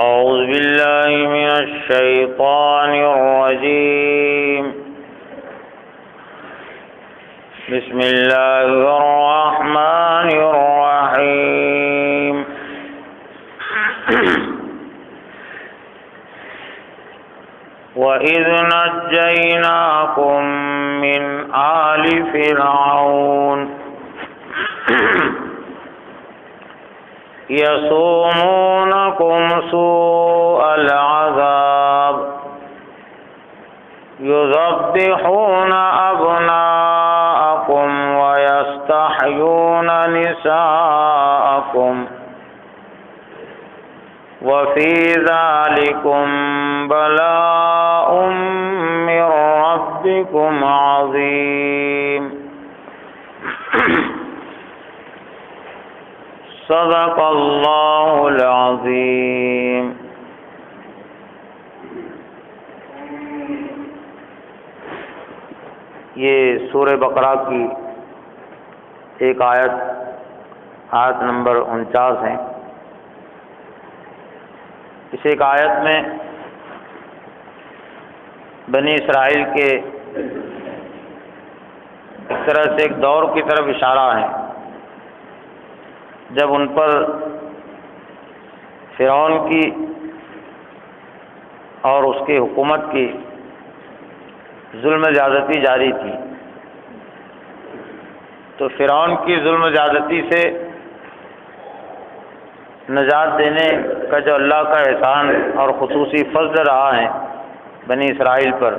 أعوذ بالله من الشيطان الرجيم بسم الله الرحمن الرحيم وَإِذْ نَجَّيْنَاكُمْ مِنْ آلِ فِرْعَوْنَ يَصُومُونَكُمْ سُوءَ الْعَذَابِ يُذَبِّحُونَ أَبْنَاءَكُمْ وَيَسْتَحْيُونَ نِسَاءَكُمْ وَفِي ذَلِكُمْ بَلَاءٌ مِّن رَّبِّكُمْ عَظِيمٌ صدق اللہ العظیم۔ یہ سورہ بقرہ کی ایک آیت نمبر 49 ہے۔ اس ایک آیت میں بنی اسرائیل کے ایک طرح سے ایک دور کی طرف اشارہ ہے جب ان پر فرعون کی اور اس کی حکومت کی ظلم زیادتی جاری تھی، تو فرعون کی ظلم زیادتی سے نجات دینے کا جو اللہ کا احسان اور خصوصی فضل رہا ہے بنی اسرائیل پر،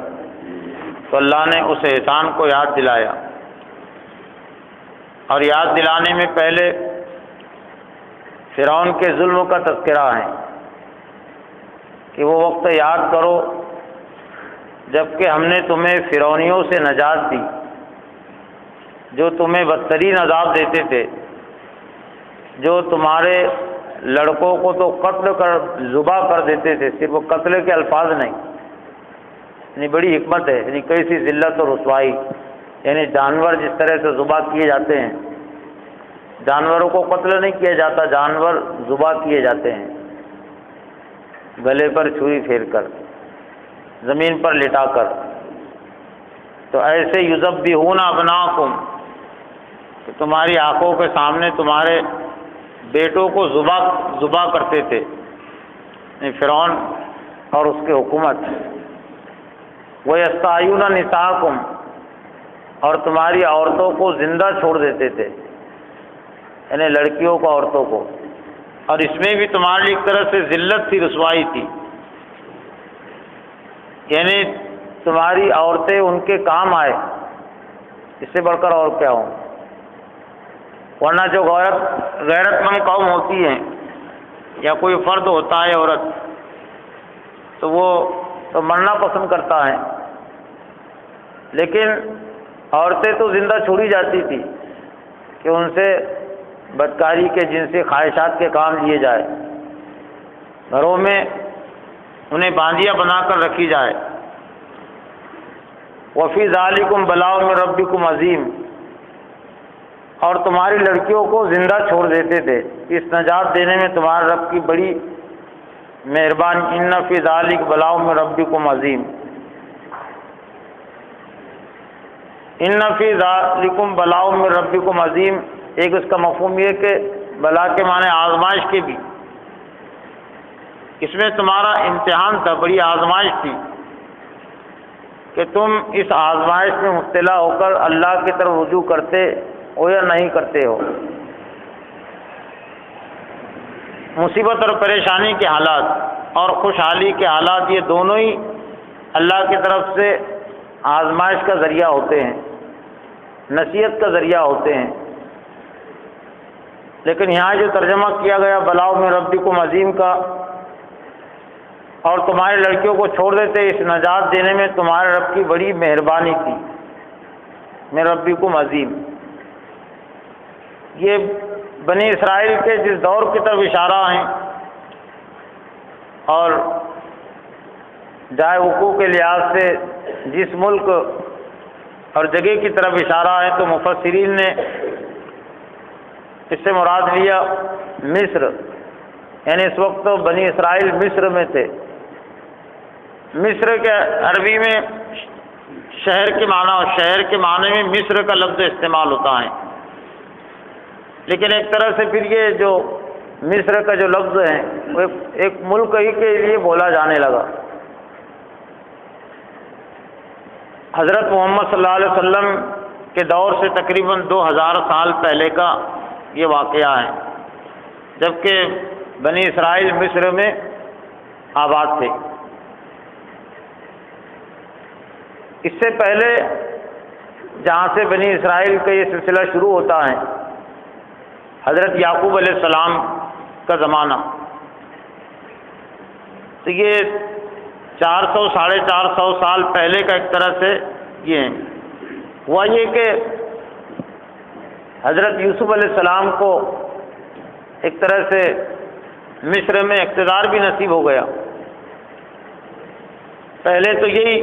تو اللہ نے اس احسان کو یاد دلایا، اور یاد دلانے میں پہلے فرعون کے ظلم کا تذکرہ ہے کہ وہ وقت یاد کرو جب کہ ہم نے تمہیں فرعونیوں سے نجات دی جو تمہیں بدترین عذاب دیتے تھے، جو تمہارے لڑکوں کو تو قتل کر ذبح کر دیتے تھے، صرف وہ قتل کے الفاظ نہیں، یعنی بڑی حکمت ہے، یعنی کیسی ذلت اور رسوائی، یعنی جانور جس طرح سے ذبح کیے جاتے ہیں، جانوروں کو قتل نہیں کیا جاتا، جانور ذبح کیے جاتے ہیں گلے پر چھری پھیر کر، زمین پر لٹا کر، تو ایسے یذبحون ابناءکم کہ تمہاری آنکھوں کے سامنے تمہارے بیٹوں کو ذبح کرتے تھے، فرعون اور اس کی حکومت۔ وَيَسْتَحْيُونَ نِسَاءَكُمْ اور تمہاری عورتوں کو زندہ چھوڑ دیتے تھے، یعنی لڑکیوں کو، عورتوں کو، اور اس میں بھی تمہارے لیے ایک طرح سے ذلت تھی، رسوائی تھی، یعنی تمہاری عورتیں ان کے کام آئے، اس سے بڑھ کر اور کیا ہوں، ورنہ جو غیرت مند قوم ہوتی ہیں یا کوئی فرد ہوتا ہے عورت، تو وہ تو مرنا پسند کرتا ہے، لیکن عورتیں تو زندہ چھوڑی جاتی تھی کہ ان سے بدکاری کے جنسی خواہشات کے کام لیے جائے، گھروں میں انہیں باندیاں بنا کر رکھی جائے۔ وفی ذالکم بلاء من ربکم عظیم اور تمہاری لڑکیوں کو زندہ چھوڑ دیتے تھے، اس نجات دینے میں تمہارے رب کی بڑی مہربانی، ان فی ذالک بلاء من ربکم عظیم، ان فی ذالکم بلاء من ربکم عظیم، ایک اس کا مفہوم یہ کہ بلا کے معنی آزمائش کے بھی، اس میں تمہارا امتحان تھا، بڑی آزمائش تھی کہ تم اس آزمائش میں مبتلا ہو کر اللہ کی طرف رجوع کرتے ہو یا نہیں کرتے ہو۔ مصیبت اور پریشانی کے حالات اور خوشحالی کے حالات، یہ دونوں ہی اللہ کی طرف سے آزمائش کا ذریعہ ہوتے ہیں، نصیحت کا ذریعہ ہوتے ہیں، لیکن یہاں جو ترجمہ کیا گیا بلاء من ربکم عظیم کا، اور تمہاری لڑکیوں کو چھوڑ دیتے اس نجات دینے میں تمہارے رب کی بڑی مہربانی تھی، من ربکم عظیم، یہ بنی اسرائیل کے جس دور کی طرف اشارہ ہیں، اور جائے وقوع کے لحاظ سے جس ملک اور جگہ کی طرف اشارہ ہے، تو مفسرین نے اس سے مراد لیا مصر، یعنی اس وقت تو بنی اسرائیل مصر میں تھے. مصر کے عربی میں شہر کے معنی اور شہر کے معنی میں مصر کا لفظ استعمال ہوتا ہے، لیکن ایک طرح سے پھر یہ جو مصر کا جو لفظ ہے وہ ایک ملک ہی کے لیے بولا جانے لگا. حضرت محمد صلی اللہ علیہ وسلم کے دور سے تقریباً 2000 سال پہلے کا یہ واقعہ ہے، جبکہ بنی اسرائیل مصر میں آباد تھے. اس سے پہلے جہاں سے بنی اسرائیل کا یہ سلسلہ شروع ہوتا ہے، حضرت یعقوب علیہ السلام کا زمانہ، تو یہ 400 ساڑھے 400 سال پہلے کا ایک طرح سے یہ ہے. ہوا یہ کہ حضرت یوسف علیہ السلام کو ایک طرح سے مصر میں اقتدار بھی نصیب ہو گیا. پہلے تو یہی،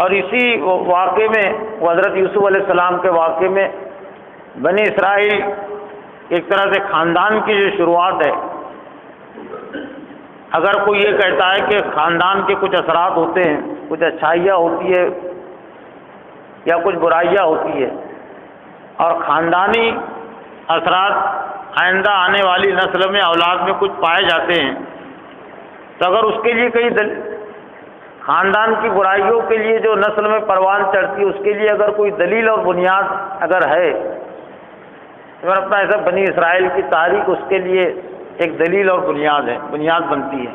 اور اسی واقعے میں حضرت یوسف علیہ السلام کے واقعے میں بنی اسرائیل ایک طرح سے خاندان کی جو شروعات ہے. اگر کوئی یہ کہتا ہے کہ خاندان کے کچھ اثرات ہوتے ہیں، کچھ اچھائیاں ہوتی ہے یا کچھ برائیاں ہوتی ہے، اور خاندانی اثرات آئندہ آنے والی نسل میں اولاد میں کچھ پائے جاتے ہیں، تو اگر اس کے لیے کئی خاندان کی برائیوں کے لیے جو نسل میں پروان چڑھتی ہے اس کے لیے اگر کوئی دلیل اور بنیاد اگر ہے، تو اپنا ایسا بنی اسرائیل کی تاریخ اس کے لیے ایک دلیل اور بنیاد ہے، بنیاد بنتی ہے.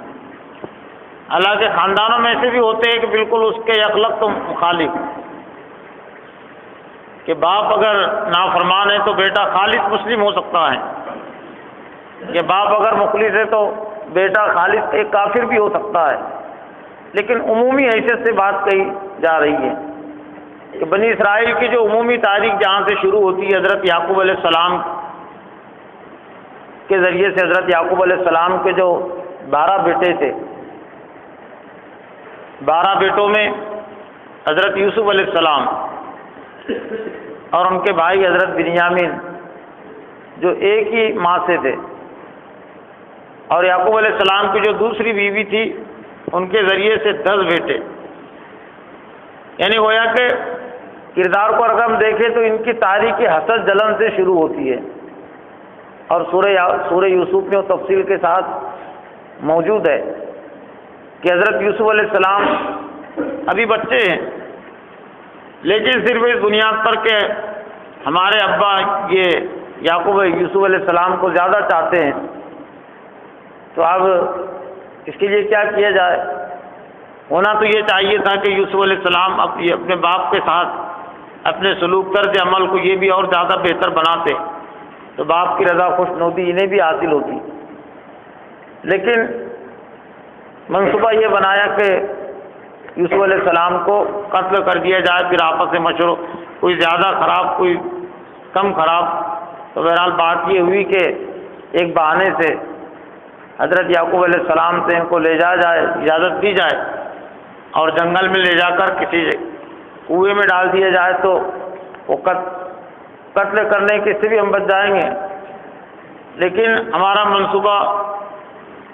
حالانکہ خاندانوں میں ایسے بھی ہوتے ہیں کہ بالکل اس کے اخلاق تو مخالف، کہ باپ اگر نافرمان ہے تو بیٹا خالص مسلم ہو سکتا ہے، کہ باپ اگر مخلص ہے تو بیٹا خالص ایک کافر بھی ہو سکتا ہے. لیکن عمومی حیثیت سے بات کہی جا رہی ہے کہ بنی اسرائیل کی جو عمومی تاریخ جہاں سے شروع ہوتی ہے، حضرت یعقوب علیہ السلام کے ذریعے سے، حضرت یعقوب علیہ السلام کے جو 12 بیٹے تھے، 12 بیٹوں میں حضرت یوسف علیہ السلام اور ان کے بھائی حضرت بنیامین جو ایک ہی ماں سے تھے، اور یعقوب علیہ السلام کی جو دوسری بیوی تھی ان کے ذریعے سے 10 بیٹے. یعنی گویا کہ کردار کو اگر ہم دیکھیں تو ان کی تاریخ حسد جلن سے شروع ہوتی ہے، اور سورہ یوسف میں وہ تفصیل کے ساتھ موجود ہے کہ حضرت یوسف علیہ السلام ابھی بچے ہیں، لیکن صرف اس بنیاد پر کہ ہمارے ابا یہ یعقوب یوسف علیہ السلام کو زیادہ چاہتے ہیں، تو اب اس کے لیے کیا کیا جائے. ہونا تو یہ چاہیے تھا کہ یوسف علیہ السلام اپنے باپ کے ساتھ اپنے سلوک طرز عمل کو یہ بھی اور زیادہ بہتر بناتے، تو باپ کی رضا خوشنودی انہیں بھی حاصل ہوتی. لیکن منصوبہ یہ بنایا کہ یوسف علیہ السلام کو قتل کر دیا جائے، پھر آپس میں مشورہ، کوئی زیادہ خراب کوئی کم خراب. تو بہرحال بات یہ ہوئی کہ ایک بہانے سے حضرت یعقوب علیہ السلام سے ان کو لے جایا جائے، اجازت دی جائے، اور جنگل میں لے جا کر کسی کنویں میں ڈال دیا جائے، تو وہ قتل کرنے کے سے بھی ہم بچ جائیں گے، لیکن ہمارا منصوبہ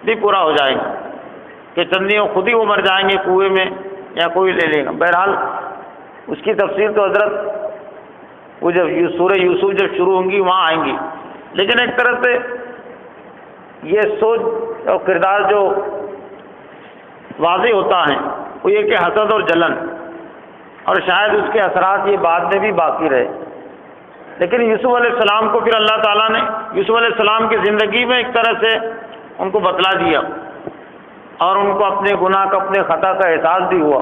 بھی پورا ہو جائے گا کہ چندیوں خود ہی وہ مر جائیں گے کنویں میں یا کوئی لے لے گا. بہرحال اس کی تفصیل تو حضرت وہ جب سورہ یوسف جب شروع ہوں گی وہاں آئیں گی. لیکن ایک طرح سے یہ سوچ اور کردار جو واضح ہوتا ہے وہ یہ کہ حسد اور جلن، اور شاید اس کے اثرات یہ بعد میں بھی باقی رہے. لیکن یوسف علیہ السلام کو پھر اللہ تعالیٰ نے یوسف علیہ السلام کی زندگی میں ایک طرح سے ان کو بتلا دیا، اور ان کو اپنے گناہ کا، اپنے خطا کا احساس بھی ہوا.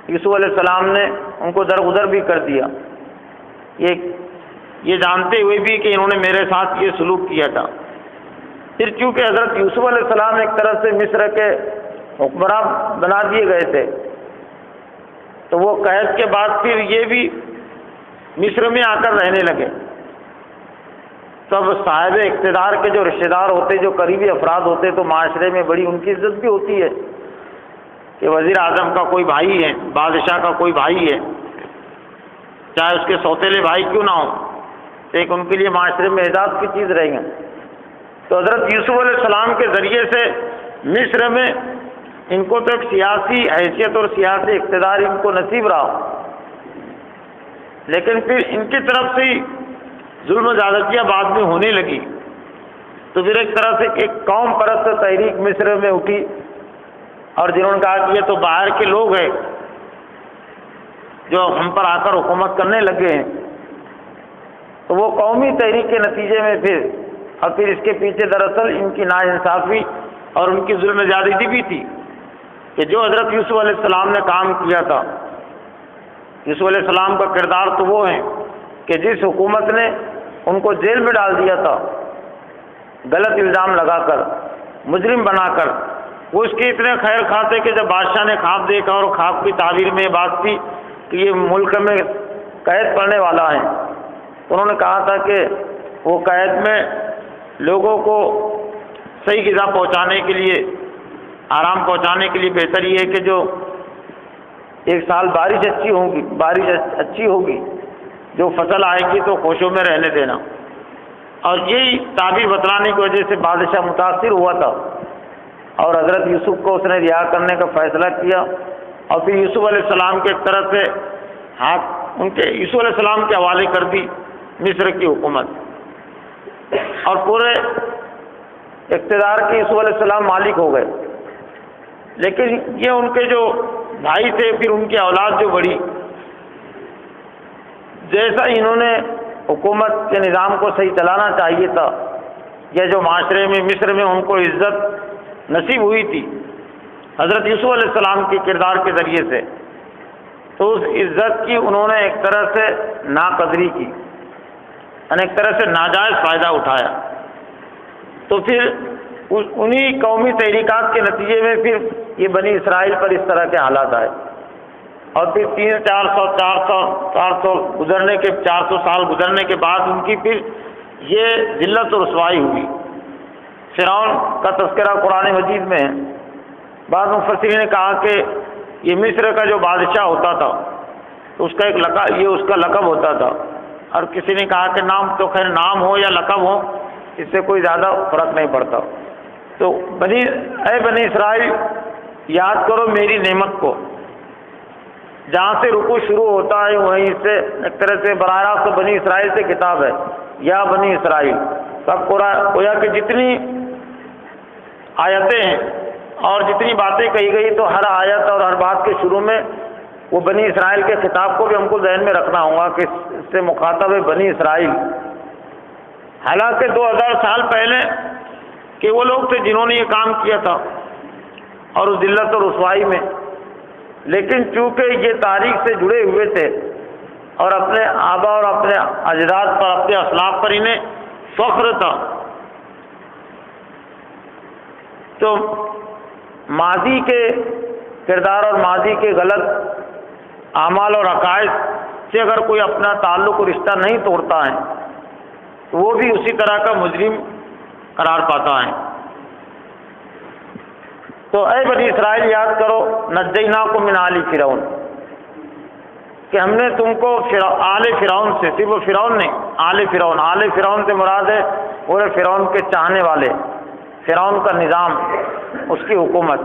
یوسف علیہ السلام نے ان کو درگزر بھی کر دیا، یہ جانتے ہوئے بھی کہ انہوں نے میرے ساتھ یہ سلوک کیا تھا. پھر چونکہ حضرت یوسف علیہ السلام ایک طرح سے مصر کے حکمراں بنا دیے گئے تھے، تو وہ قید کے بعد پھر یہ بھی مصر میں آ کر رہنے لگے. تب صاحب اقتدار کے جو رشتہ دار ہوتے، جو قریبی افراد ہوتے، تو معاشرے میں بڑی ان کی عزت بھی ہوتی ہے کہ وزیر اعظم کا کوئی بھائی ہے، بادشاہ کا کوئی بھائی ہے، چاہے اس کے سوتیلے بھائی کیوں نہ ہو، ایک ان کے لیے معاشرے میں اعزاز کی چیز رہے گا. تو حضرت یوسف علیہ السلام کے ذریعے سے مصر میں ان کو تو ایک سیاسی حیثیت اور سیاسی اقتدار ان کو نصیب رہا، لیکن پھر ان کی طرف سے ظلم و زیادتیاں بعد میں ہونے لگی، تو پھر ایک طرح سے ایک قوم پرست تحریک مصر میں اٹھی، اور جنہوں نے کہا کہ یہ تو باہر کے لوگ ہیں جو ہم پر آ کر حکومت کرنے لگے ہیں، تو وہ قومی تحریک کے نتیجے میں پھر اس کے پیچھے دراصل ان کی ناانصافی اور ان کی ظلم زیادتی بھی تھی کہ جو حضرت یوسف علیہ السلام نے کام کیا تھا، یوسف علیہ السلام کا کردار تو وہ ہے کہ جس حکومت نے ان کو جیل میں ڈال دیا تھا غلط الزام لگا کر، مجرم بنا کر، وہ اس کے اتنے خیر خواہ تھے کہ جب بادشاہ نے خواب دیکھا اور خواب کی تعبیر میں یہ بات تھی کہ یہ ملک میں قید پڑنے والا ہے، انہوں نے کہا تھا کہ وہ قید میں لوگوں کو صحیح غذا پہنچانے کے لیے، آرام پہنچانے کے لیے بہتر یہ ہے کہ جو ایک سال بارش اچھی ہوگی، جو فصل آئے گی تو خوشوں میں رہنے دینا، اور یہی تعبیر بتلانے کی وجہ سے بادشاہ متاثر ہوا تھا اور حضرت یوسف کو اس نے رہا کرنے کا فیصلہ کیا، اور پھر یوسف علیہ السلام کے ایک طرف سے یوسف علیہ السلام کے حوالے کر دی مصر کی حکومت، اور پورے اقتدار کے یوسف علیہ السلام مالک ہو گئے۔ لیکن یہ ان کے جو بھائی تھے، پھر ان کی اولاد جو بڑی، جیسا انہوں نے حکومت کے نظام کو صحیح چلانا چاہیے تھا، یا جو معاشرے میں مصر میں ان کو عزت نصیب ہوئی تھی حضرت یوسف علیہ السلام کے کردار کے ذریعے سے، تو اس عزت کی انہوں نے ایک طرح سے ناقدری کی، یعنی ایک طرح سے ناجائز فائدہ اٹھایا۔ تو پھر انہی قومی تحریکات کے نتیجے میں پھر یہ بنی اسرائیل پر اس طرح کے حالات آئے، اور پھر 400 سال گزرنے کے بعد ان کی پھر یہ ذلت و رسوائی ہوئی۔ فرعون کا تذکرہ قرآن مجید میں ہے، بعض مفسرین نے کہا کہ یہ مصر کا جو بادشاہ ہوتا تھا اس کا اس کا لقب ہوتا تھا، اور کسی نے کہا کہ نام تو خیر نام ہو یا لقب ہو اس سے کوئی زیادہ فرق نہیں پڑتا۔ تو اے بنی اسرائیل یاد کرو میری نعمت کو، جہاں سے رکوع شروع ہوتا ہے وہیں سے ایک طرح سے براہ راست بنی اسرائیل سے کتاب ہے، یا بنی اسرائیل سب گویا کہ جتنی آیتیں ہیں اور جتنی باتیں کہی گئی تو ہر آیت اور ہر بات کے شروع میں وہ بنی اسرائیل کے خطاب کو بھی ہم کو ذہن میں رکھنا ہوگا کہ اس سے مخاطب ہے بنی اسرائیل، حالانکہ 2000 سال پہلے کہ وہ لوگ تھے جنہوں نے یہ کام کیا تھا اور اس ذلت اور رسوائی میں، لیکن چونکہ یہ تاریخ سے جڑے ہوئے تھے اور اپنے آبا اور اپنے اجداد پر، اپنے اسلاف پر انہیں فخر تھا، تو ماضی کے کردار اور ماضی کے غلط اعمال اور عقائد سے اگر کوئی اپنا تعلق اور رشتہ نہیں توڑتا ہے تو وہ بھی اسی طرح کا مجرم قرار پاتا ہے۔ تو اے بنی اسرائیل یاد کرو نجیناکم من آل فرعون، کہ ہم نے تم کو آل فرعون سے، صرف فرعون نہیں، آل فرعون سے مراد ہے پورے فرعون کے چاہنے والے، فرعون کا نظام، اس کی حکومت۔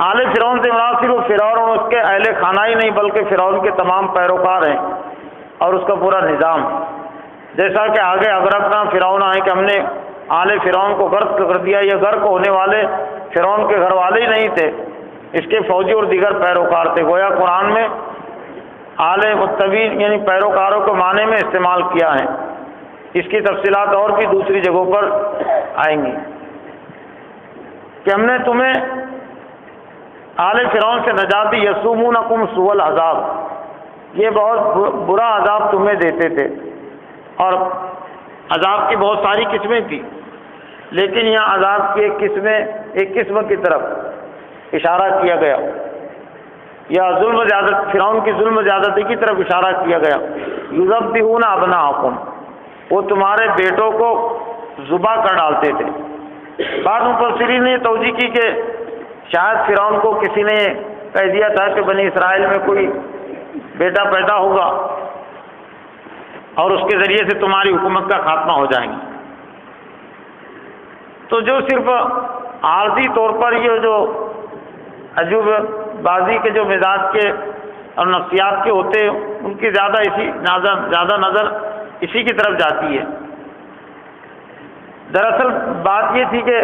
آل فرعون سے مراد صرف فرعون اور اس کے اہل خانہ ہی نہیں بلکہ فرعون کے تمام پیروکار ہیں اور اس کا پورا نظام، جیسا کہ آگے اغرقنا فرعون آئے کہ ہم نے آل فرعون کو غرق کر دیا، یہ غرق ہونے والے فرعون کے گھر والے ہی نہیں تھے، اس کے فوجی اور دیگر پیروکار تھے۔ گویا قرآن میں آل متبین یعنی پیروکاروں کے معنی میں استعمال کیا ہے، اس کی تفصیلات اور بھی دوسری جگہوں پر آئیں گی، کہ ہم نے تمہیں آل فرعون سے نجات دی، یسومونکم سوء العذاب، یہ بہت برا عذاب تمہیں دیتے تھے، اور عذاب کی بہت ساری قسمیں تھیں، لیکن یہاں عذاب کی ایک قسم کی طرف اشارہ کیا گیا، یا فرعون کی ظلم زیادتی کی طرف اشارہ کیا گیا۔ یذبحون ابناءکم، وہ تمہارے بیٹوں کو ذبح کر ڈالتے تھے۔ بعض مفسرین نے توجیہ کی کہ شاید فرعون کو کسی نے کہہ دیا تھا کہ بنی اسرائیل میں کوئی بیٹا پیدا ہوگا اور اس کے ذریعے سے تمہاری حکومت کا خاتمہ ہو جائیں گے، تو جو صرف عارضی طور پر یہ جو عجوب بازی کے جو مزاج کے اور نفسیات کے ہوتے ہیں ان کی زیادہ نظر اسی کی طرف جاتی ہے۔ دراصل بات یہ تھی کہ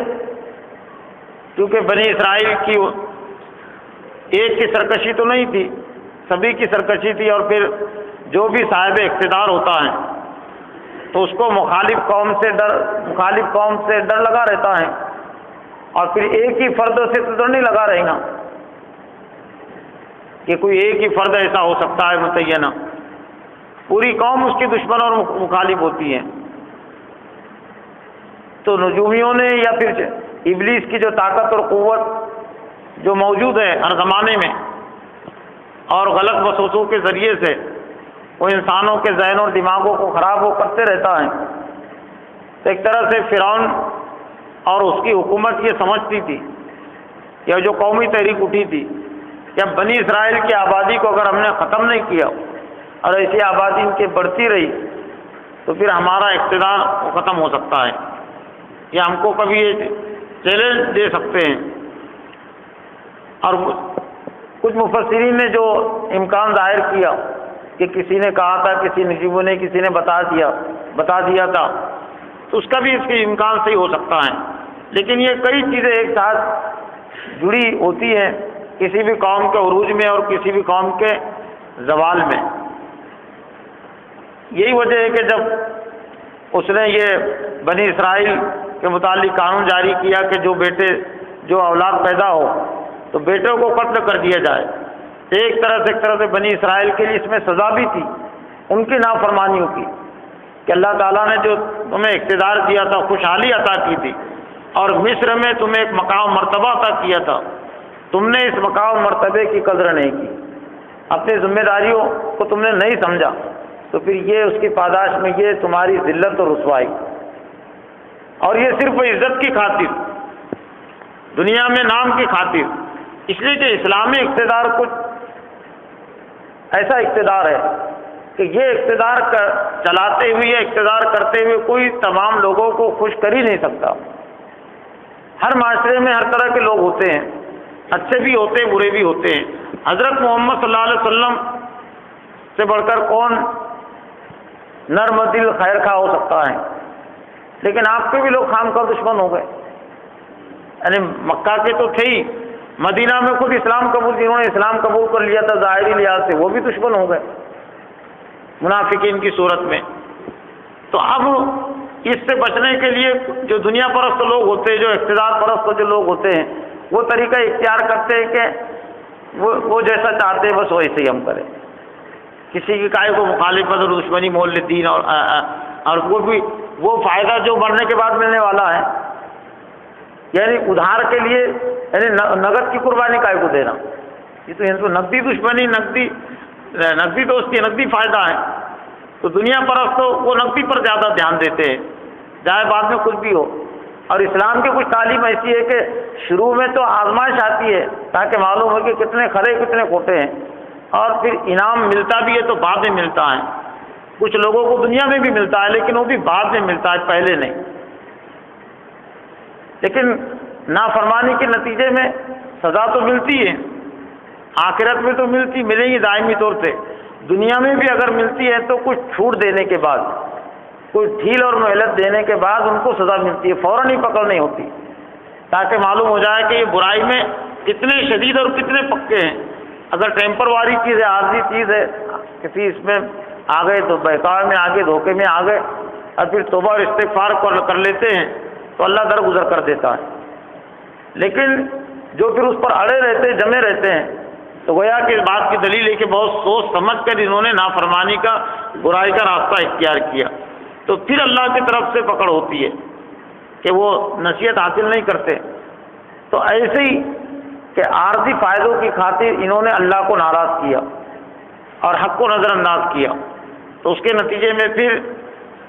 کیونکہ بنی اسرائیل کی ایک کی سرکشی تو نہیں تھی، سبھی کی سرکشی تھی، اور پھر جو بھی صاحب اقتدار ہوتا ہے تو اس کو مخالف قوم سے ڈر لگا رہتا ہے، اور پھر ایک ہی فرد سے تو ڈر نہیں لگا رہے گا کہ کوئی ایک ہی فرد ایسا ہو سکتا ہے متعینہ، پوری قوم اس کی دشمن اور مخالف ہوتی ہے۔ تو نجومیوں نے یا پھر ابلیس کی جو طاقت اور قوت جو موجود ہے ہر زمانے میں، اور غلط وسوسوں کے ذریعے سے وہ انسانوں کے ذہن اور دماغوں کو خراب وہ کرتے رہتا ہے، تو ایک طرح سے فرعون اور اس کی حکومت یہ سمجھتی تھی، یا جو قومی تحریک اٹھی تھی، کہ بنی اسرائیل کی آبادی کو اگر ہم نے ختم نہیں کیا اور ایسی آبادی ان کی بڑھتی رہی تو پھر ہمارا اقتدار ختم ہو سکتا ہے، یا ہم کو کبھی یہ چیلنج دے سکتے ہیں۔ اور کچھ مفسرین نے جو امکان ظاہر کیا کہ کسی نے کہا تھا، کسی نجیبوں نے کسی نے بتا دیا تھا، تو اس کا بھی اس کے امکان سے ہی ہو سکتا ہے، لیکن یہ کئی چیزیں ایک ساتھ جڑی ہوتی ہیں کسی بھی قوم کے عروج میں اور کسی بھی قوم کے زوال میں۔ یہی وجہ ہے کہ جب اس نے یہ بنی اسرائیل کے متعلق قانون جاری کیا کہ جو اولاد پیدا ہو تو بیٹوں کو قتل کر دیا جائے، ایک طرح سے بنی اسرائیل کے لیے اس میں سزا بھی تھی ان کی نافرمانیوں کی، کہ اللہ تعالیٰ نے جو تمہیں اقتدار دیا تھا، خوشحالی عطا کی تھی، اور مصر میں تمہیں ایک مقام مرتبہ عطا کیا تھا، تم نے اس مقام مرتبے کی قدر نہیں کی، اپنی ذمہ داریوں کو تم نے نہیں سمجھا، تو پھر یہ اس کی پاداش میں یہ تمہاری ذلت اور رسوائی، اور یہ صرف عزت کی خاطر، دنیا میں نام کی خاطر، اس لیے کہ اسلامی اقتدار کچھ ایسا اقتدار ہے کہ یہ اقتدار چلاتے ہوئے یا اقتدار کرتے ہوئے کوئی تمام لوگوں کو خوش کر ہی نہیں سکتا۔ ہر معاشرے میں ہر طرح کے لوگ ہوتے ہیں، اچھے بھی ہوتے ہیں، برے بھی ہوتے ہیں۔ حضرت محمد صلی اللہ علیہ وسلم سے بڑھ کر کون نرم دل خیر خواہ ہو سکتا ہے، لیکن آپ کے بھی لوگ خام خواہ دشمن ہو گئے، یعنی مکہ کے تو تھے ہی، مدینہ میں خود جنہوں نے اسلام قبول کر لیا تھا ظاہری لحاظ سے، وہ بھی دشمن ہو گئے منافقین کی صورت میں۔ تو اب اس سے بچنے کے لیے جو دنیا پرست لوگ ہوتے ہیں، جو اقتدار پرست جو لوگ ہوتے ہیں، وہ طریقہ اختیار کرتے ہیں کہ وہ جیسا چاہتے ہیں بس ویسے ہی ہم کریں، کسی کی کائے کو مخالفت اور دشمنی مول دین، اور وہ فائدہ جو مرنے کے بعد ملنے والا ہے، یعنی ادھار کے لیے، یعنی نقد کی قربانی کائے کو دینا، یہ تو ان کو نقدی دشمنی، نقدی دوستی، نقدی فائدہ ہے۔ تو دنیا پرست تو وہ نقدی پر زیادہ دھیان دیتے ہیں، چاہے بعد میں کچھ بھی ہو۔ اور اسلام کی کچھ تعلیم ایسی ہے کہ شروع میں تو آزمائش آتی ہے تاکہ معلوم ہو کہ کتنے کھرے کتنے کھوٹے ہیں، اور پھر انعام ملتا بھی ہے تو بعد میں ملتا ہے، کچھ لوگوں کو دنیا میں بھی ملتا ہے لیکن وہ بھی بعد میں ملتا ہے، پہلے نہیں۔ لیکن نافرمانی کے نتیجے میں سزا تو ملتی ہے، آخرت میں تو ملے گی دائمی طور سے، دنیا میں بھی اگر ملتی ہے تو کچھ چھوٹ دینے کے بعد، کوئی ڈھیل اور مہلت دینے کے بعد ان کو سزا ملتی ہے، فوراً ہی پکڑ نہیں ہوتی، تاکہ معلوم ہو جائے کہ یہ برائی میں کتنے شدید اور کتنے پکے ہیں۔ اگر ٹیمپر واری چیز ہے، عارضی چیز ہے، کسی اس میں آ گئے تو بہکاوے میں آ گئے، دھوکے میں آ گئے، اور پھر توبہ اور استغفار کر لیتے ہیں تو اللہ درگزر کر دیتا ہے۔ لیکن جو پھر اس پر اڑے رہتے ہیں، جمے رہتے ہیں، تو گویا کہ اس بات کی دلیل ہے کہ بہت سوچ سمجھ کر انہوں نے نافرمانی کا، برائی کا راستہ اختیار کیا، تو پھر اللہ کی طرف سے پکڑ ہوتی ہے کہ وہ نصیحت حاصل نہیں کرتے۔ تو ایسے ہی کہ عارضی فائدوں کی خاطر انہوں نے اللہ کو ناراض کیا اور حق کو نظر انداز کیا، تو اس کے نتیجے میں پھر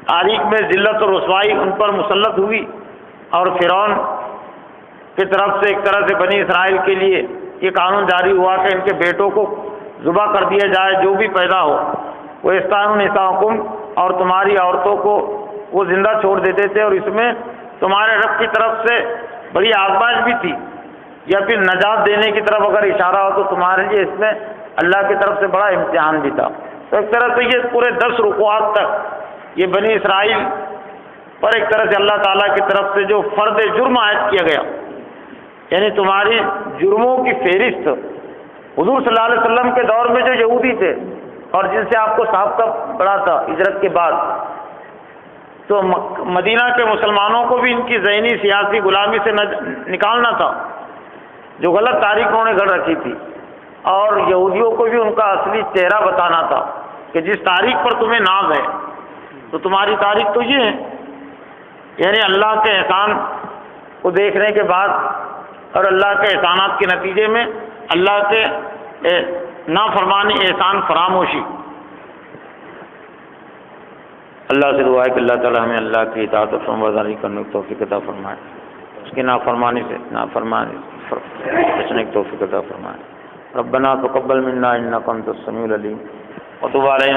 تاریخ میں ذلت اور رسوائی ان پر مسلط ہوئی، اور فرعون کی طرف سے ایک طرح سے بنی اسرائیل کے لیے یہ قانون جاری ہوا کہ ان کے بیٹوں کو ذبح کر دیا جائے، جو بھی پیدا ہو۔ وہ استان نساءکم، اور تمہاری عورتوں کو وہ زندہ چھوڑ دیتے تھے، اور اس میں تمہارے رب کی طرف سے بڑی آزمائش بھی تھی، یا پھر نجات دینے کی طرف اگر اشارہ ہو تو تمہارے لیے اس میں اللہ کی طرف سے بڑا امتحان بھی تھا۔ تو ایک طرح سے یہ پورے 10 رکوعات تک یہ بنی اسرائیل پر ایک طرح سے اللہ تعالیٰ کی طرف سے جو فرد جرم عائد کیا گیا، یعنی تمہاری جرموں کی فہرست حضور صلی اللہ علیہ وسلم کے دور میں جو یہودی تھے اور جن سے آپ کو سابقہ پڑا تھا ہجرت کے بعد، تو مدینہ کے مسلمانوں کو بھی ان کی ذہنی سیاسی غلامی سے نکالنا تھا، جو غلط تاریخ انہوں نے گھڑ رکھی تھی، اور یہودیوں کو بھی ان کا اصلی چہرہ بتانا تھا کہ جس تاریخ پر تمہیں ناز ہے تو تمہاری تاریخ تو یہ ہے۔ یعنی اللہ کے احسان کو دیکھنے کے بعد اور اللہ کے احسانات کے نتیجے میں اللہ کے نافرمانی احسان فراموشی۔ اللہ سے دعا ہے کہ اللہ تعالی ہمیں اللہ کی اطاعت و فرمانبرداری کرنے کی توفیق عطا فرمائے، اس کی نافرمانی سے بچنے کی توفیق عطا فرمائے۔ ربنا تقبل منا انک انت السمیع العلیم وتب علینا